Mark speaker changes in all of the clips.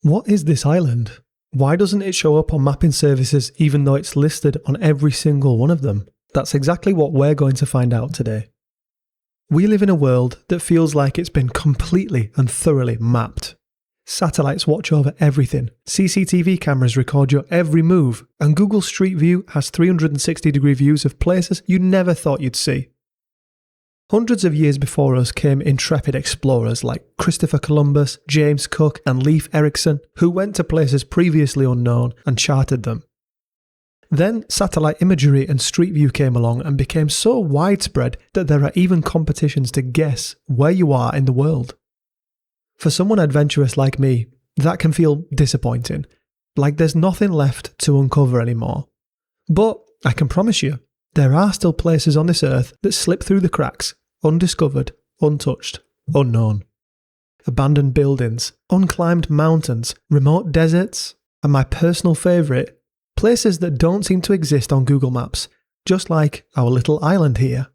Speaker 1: What is this island? Why doesn't it show up on mapping services even though it's listed on every single one of them? That's exactly what we're going to find out today. We live in a world that feels like it's been completely and thoroughly mapped. Satellites watch over everything, CCTV cameras record your every move, and Google Street View has 360-degree views of places you never thought you'd see. Hundreds of years before us came intrepid explorers like Christopher Columbus, James Cook, and Leif Erikson, who went to places previously unknown and charted them. Then satellite imagery and Street View came along and became so widespread that there are even competitions to guess where you are in the world. For someone adventurous like me, that can feel disappointing, like there's nothing left to uncover anymore. But I can promise you, there are still places on this earth that slip through the cracks, undiscovered, untouched, unknown. Abandoned buildings, unclimbed mountains, remote deserts, and my personal favourite, places that don't seem to exist on Google Maps, just like our little island here.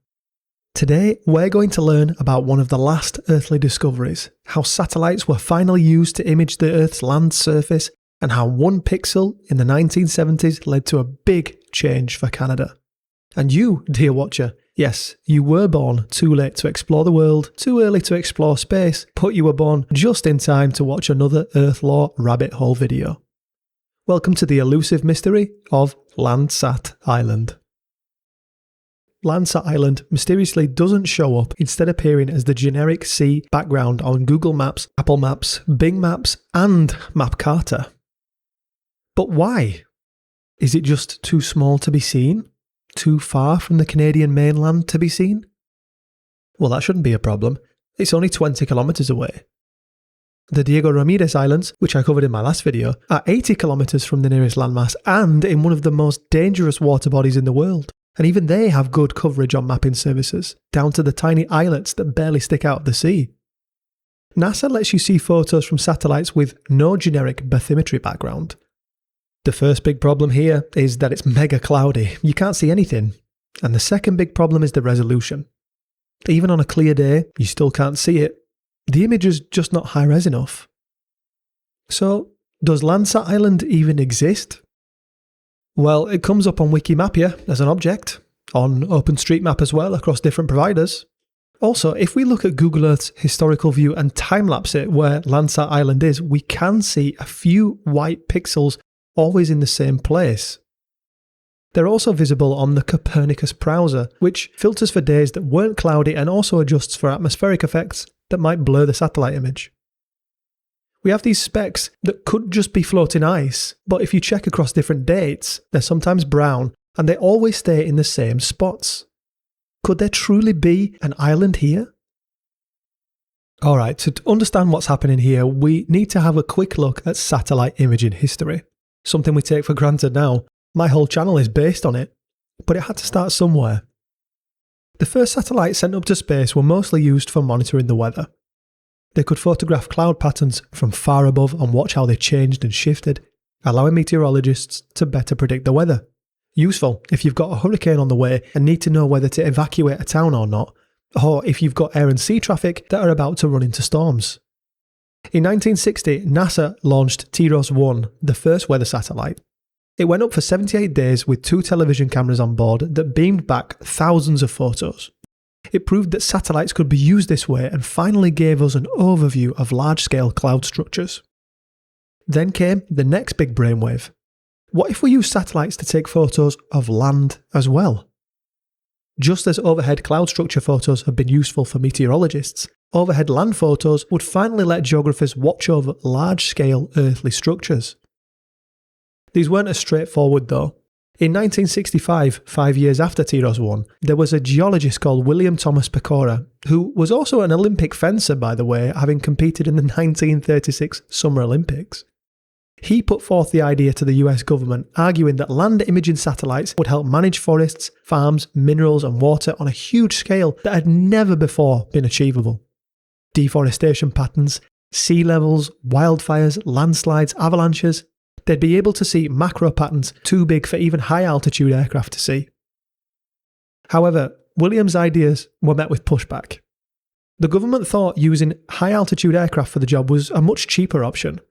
Speaker 1: Today, we're going to learn about one of the last earthly discoveries, how satellites were finally used to image the Earth's land surface, and how one pixel in the 1970s led to a big change for Canada. And you, dear watcher, yes, you were born too late to explore the world, too early to explore space, but you were born just in time to watch another Earth Lore rabbit hole video. Welcome to the elusive mystery of Landsat Island. Landsat Island mysteriously doesn't show up, instead appearing as the generic sea background on Google Maps, Apple Maps, Bing Maps, and Map Carter. But why? Is it just too small to be seen? Too far from the Canadian mainland to be seen? Well, that shouldn't be a problem. It's only 20 kilometres away. The Diego Ramirez Islands, which I covered in my last video, are 80 kilometres from the nearest landmass and in one of the most dangerous water bodies in the world. And even they have good coverage on mapping services, down to the tiny islets that barely stick out of the sea. NASA lets you see photos from satellites with no generic bathymetry background. The first big problem here is that it's mega cloudy, you can't see anything. And the second big problem is the resolution. Even on a clear day, you still can't see it. The image is just not high-res enough. So, does Landsat Island even exist? Well, it comes up on Wikimapia as an object, on OpenStreetMap as well across different providers. Also, if we look at Google Earth's historical view and time-lapse it where Landsat Island is, we can see a few white pixels always in the same place. They're also visible on the Copernicus browser, which filters for days that weren't cloudy and also adjusts for atmospheric effects that might blur the satellite image. We have these specks that could just be floating ice, but if you check across different dates, they're sometimes brown and they always stay in the same spots. Could there truly be an island here? Alright, to understand what's happening here, we need to have a quick look at satellite imaging history. Something we take for granted now. My whole channel is based on it, but it had to start somewhere. The first satellites sent up to space were mostly used for monitoring the weather. They could photograph cloud patterns from far above and watch how they changed and shifted, allowing meteorologists to better predict the weather. Useful if you've got a hurricane on the way and need to know whether to evacuate a town or not, or if you've got air and sea traffic that are about to run into storms. In 1960, NASA launched TIROS-1, the first weather satellite. It went up for 78 days with 2 television cameras on board that beamed back thousands of photos. It proved that satellites could be used this way and finally gave us an overview of large-scale cloud structures. Then came the next big brainwave. What if we use satellites to take photos of land as well? Just as overhead cloud structure photos have been useful for meteorologists, overhead land photos would finally let geographers watch over large-scale earthly structures. These weren't as straightforward though. In 1965, 5 years after TIROS-1, there was a geologist called William Thomas Pecora, who was also an Olympic fencer by the way, having competed in the 1936 Summer Olympics. He put forth the idea to the US government, arguing that land imaging satellites would help manage forests, farms, minerals and water on a huge scale that had never before been achievable. Deforestation patterns, sea levels, wildfires, landslides, avalanches, they'd be able to see macro patterns too big for even high-altitude aircraft to see. However, Williams' ideas were met with pushback. The government thought using high-altitude aircraft for the job was a much cheaper option.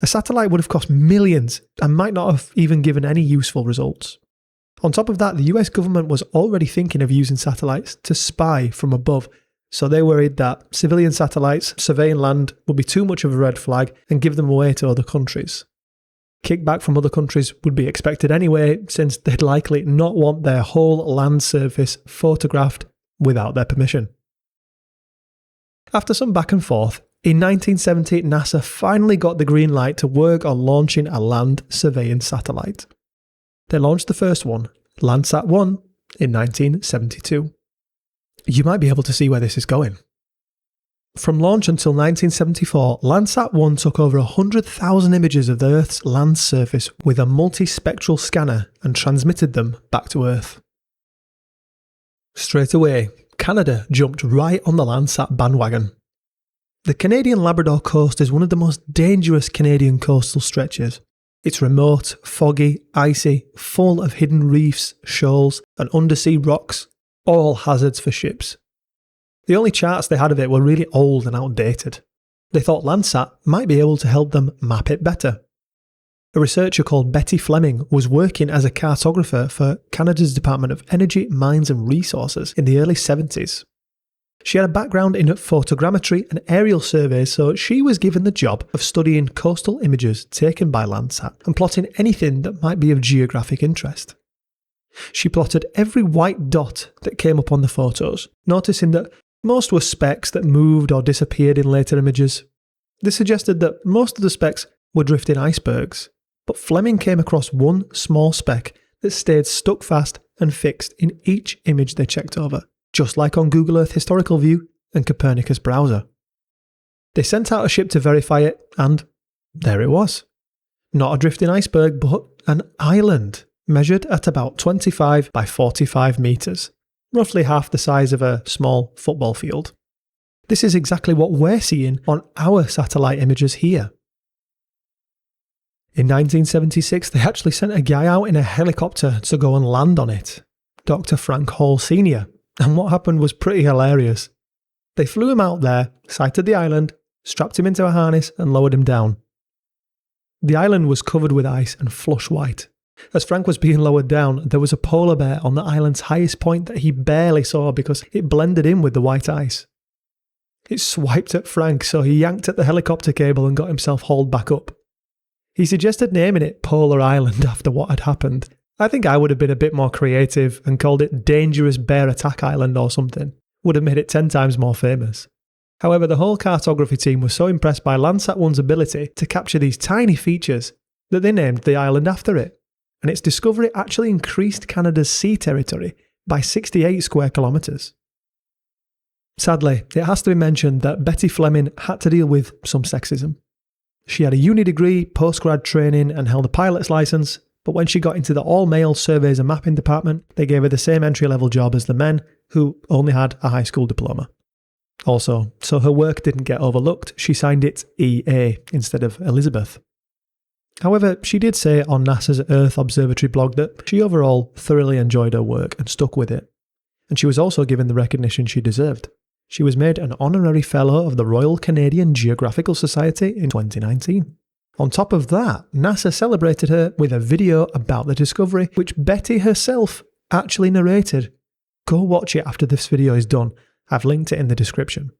Speaker 1: A satellite would have cost millions and might not have even given any useful results. On top of that, the US government was already thinking of using satellites to spy from above, so they worried that civilian satellites surveying land would be too much of a red flag and give them away to other countries. Kickback from other countries would be expected anyway, since they'd likely not want their whole land surface photographed without their permission. After some back and forth, in 1970 NASA finally got the green light to work on launching a land surveying satellite. They launched the first one, Landsat 1, in 1972. You might be able to see where this is going. From launch until 1974, Landsat 1 took over 100,000 images of the Earth's land surface with a multispectral scanner and transmitted them back to Earth. Straight away, Canada jumped right on the Landsat bandwagon. The Canadian Labrador coast is one of the most dangerous Canadian coastal stretches. It's remote, foggy, icy, full of hidden reefs, shoals, and undersea rocks, all hazards for ships. The only charts they had of it were really old and outdated. They thought Landsat might be able to help them map it better. A researcher called Betty Fleming was working as a cartographer for Canada's Department of Energy, Mines and Resources in the early 70s. She had a background in photogrammetry and aerial surveys, so she was given the job of studying coastal images taken by Landsat and plotting anything that might be of geographic interest. She plotted every white dot that came up on the photos, noticing that most were specks that moved or disappeared in later images. This suggested that most of the specks were drifting icebergs, but Fleming came across one small speck that stayed stuck fast and fixed in each image they checked over, just like on Google Earth Historical View and Copernicus Browser. They sent out a ship to verify it, and there it was. Not a drifting iceberg, but an island, measured at about 25 by 45 metres, roughly half the size of a small football field. This is exactly what we're seeing on our satellite images here. In 1976, they actually sent a guy out in a helicopter to go and land on it, Dr. Frank Hall Sr., and what happened was pretty hilarious. They flew him out there, sighted the island, strapped him into a harness and lowered him down. The island was covered with ice and flush white. As Frank was being lowered down, there was a polar bear on the island's highest point that he barely saw because it blended in with the white ice. It swiped at Frank, so he yanked at the helicopter cable and got himself hauled back up. He suggested naming it Polar Island after what had happened. I think I would have been a bit more creative and called it Dangerous Bear Attack Island or something. Would have made it 10 times more famous. However, the whole cartography team was so impressed by Landsat 1's ability to capture these tiny features that they named the island after it. And its discovery actually increased Canada's sea territory by 68 square kilometres. Sadly, it has to be mentioned that Betty Fleming had to deal with some sexism. She had a uni degree, postgrad training and held a pilot's licence, but when she got into the all-male surveys and mapping department, they gave her the same entry-level job as the men, who only had a high school diploma. Also, so her work didn't get overlooked, she signed it EA instead of Elizabeth. However, she did say on NASA's Earth Observatory blog that she overall thoroughly enjoyed her work and stuck with it. And she was also given the recognition she deserved. She was made an honorary fellow of the Royal Canadian Geographical Society in 2019. On top of that, NASA celebrated her with a video about the discovery, which Betty herself actually narrated. Go watch it after this video is done. I've linked it in the description.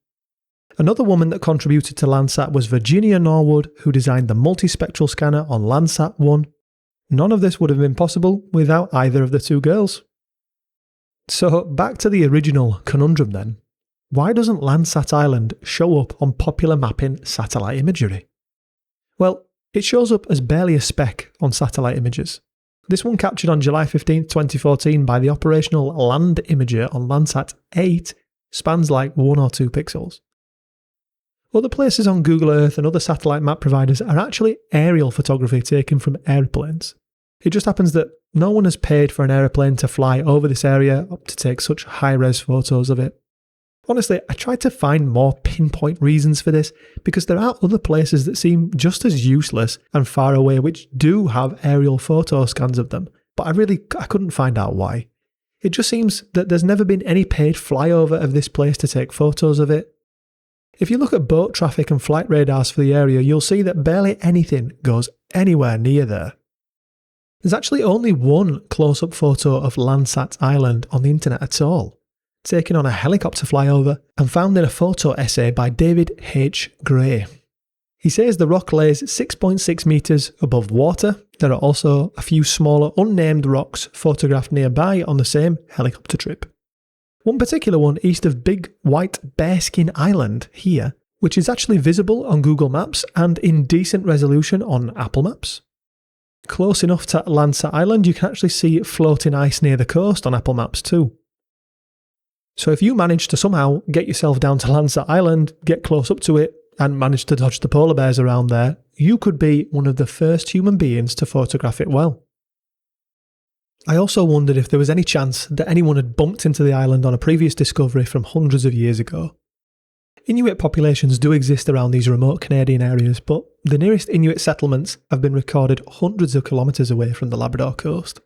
Speaker 1: Another woman that contributed to Landsat was Virginia Norwood, who designed the multispectral scanner on Landsat 1. None of this would have been possible without either of the two girls. So back to the original conundrum then. Why doesn't Landsat Island show up on popular mapping satellite imagery? Well, it shows up as barely a speck on satellite images. This one captured on July 15, 2014 by the operational land imager on Landsat 8 spans like 1 or 2 pixels. Other places on Google Earth and other satellite map providers are actually aerial photography taken from aeroplanes. It just happens that no one has paid for an aeroplane to fly over this area to take such high-res photos of it. Honestly, I tried to find more pinpoint reasons for this because there are other places that seem just as useless and far away which do have aerial photo scans of them, but I couldn't find out why. It just seems that there's never been any paid flyover of this place to take photos of it. If you look at boat traffic and flight radars for the area, you'll see that barely anything goes anywhere near there. There's actually only one close-up photo of Landsat Island on the internet at all, taken on a helicopter flyover and found in a photo essay by David H. Gray. He says the rock lays 6.6 metres above water. There are also a few smaller unnamed rocks photographed nearby on the same helicopter trip. One particular one east of Big White Bearskin Island here, which is actually visible on Google Maps and in decent resolution on Apple Maps. Close enough to Landsat Island, you can actually see floating ice near the coast on Apple Maps too. So if you manage to somehow get yourself down to Landsat Island, get close up to it, and manage to dodge the polar bears around there, you could be one of the first human beings to photograph it well. I also wondered if there was any chance that anyone had bumped into the island on a previous discovery from hundreds of years ago. Inuit populations do exist around these remote Canadian areas, but the nearest Inuit settlements have been recorded hundreds of kilometres away from the Labrador coast.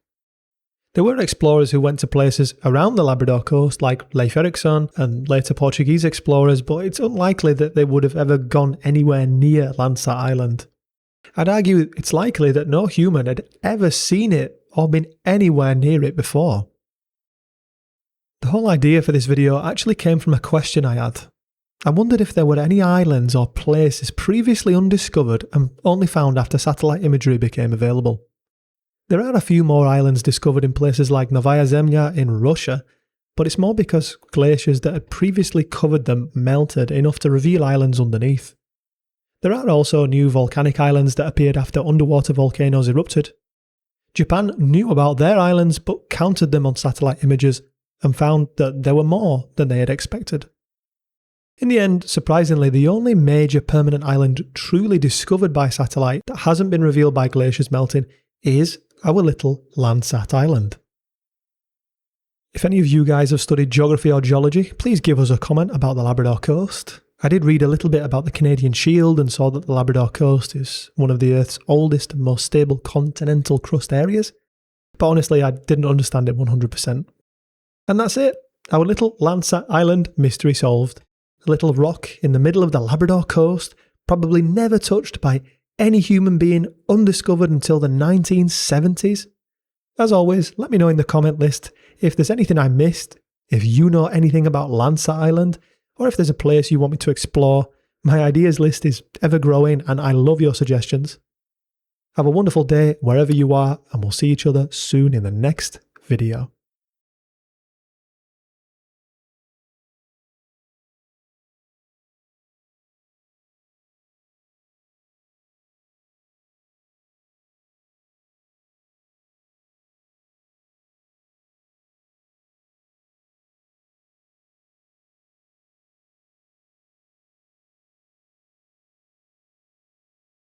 Speaker 1: There were explorers who went to places around the Labrador coast like Leif Erikson and later Portuguese explorers, but it's unlikely that they would have ever gone anywhere near Landsat Island. I'd argue it's likely that no human had ever seen it or been anywhere near it before. The whole idea for this video actually came from a question I had. I wondered if there were any islands or places previously undiscovered and only found after satellite imagery became available. There are a few more islands discovered in places like Novaya Zemlya in Russia, but it's more because glaciers that had previously covered them melted enough to reveal islands underneath. There are also new volcanic islands that appeared after underwater volcanoes erupted. Japan knew about their islands but counted them on satellite images and found that there were more than they had expected. In the end, surprisingly, the only major permanent island truly discovered by satellite that hasn't been revealed by glaciers melting is our little Landsat Island. If any of you guys have studied geography or geology, please give us a comment about the Labrador coast. I did read a little bit about the Canadian Shield and saw that the Labrador coast is one of the Earth's oldest and most stable continental crust areas, but honestly I didn't understand it 100%. And that's it, our little Landsat Island mystery solved. A little rock in the middle of the Labrador coast, probably never touched by any human being, undiscovered until the 1970s. As always, let me know in the comment list if there's anything I missed, if you know anything about Landsat Island, or if there's a place you want me to explore. My ideas list is ever growing and I love your suggestions. Have a wonderful day wherever you are, and we'll see each other soon in the next video.